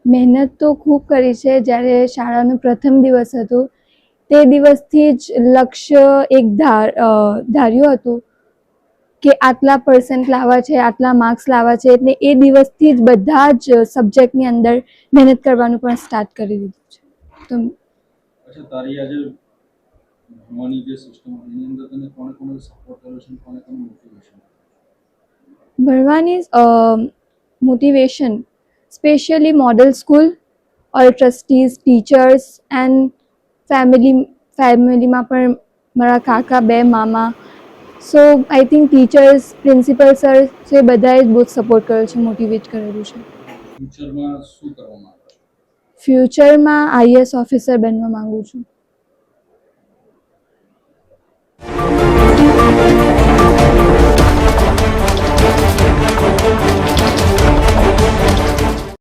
મહેનત તો ખૂબ કરી છે. જ્યારે શાળાનો પ્રથમ દિવસ હતો તે દિવસથી જ લક્ષ્ય એક ધાર્યું હતું કે આટલા પર્સન્ટ લાવવા છે, આટલા માર્ક્સ લાવવા છે. એટલે એ દિવસથી જ બધા જ સબ્જેક્ટની અંદર મહેનત કરવાનું પણ સ્ટાર્ટ કરી દીધું છે. તો તારી આજે ભણવાની જે સિસ્ટમ એની અંદર તને કોણે સપોર્ટ કર્યો છે, કોને મોટિવેશન? ભણવાની motivation specially model school, all trustees, teachers and ફેમિલીમાં પણ મારા કાકા, 2 મામા. So I think teachers, principal sir એ બધાએ જ બહુ સપોર્ટ કર્યો છે, મોટિવેટ કરેલું છે. ફ્યુચરમાં શું કરવા માંગો છો? ફ્યુચરમાં IAS ઓફિસર બનવા માંગુ છું.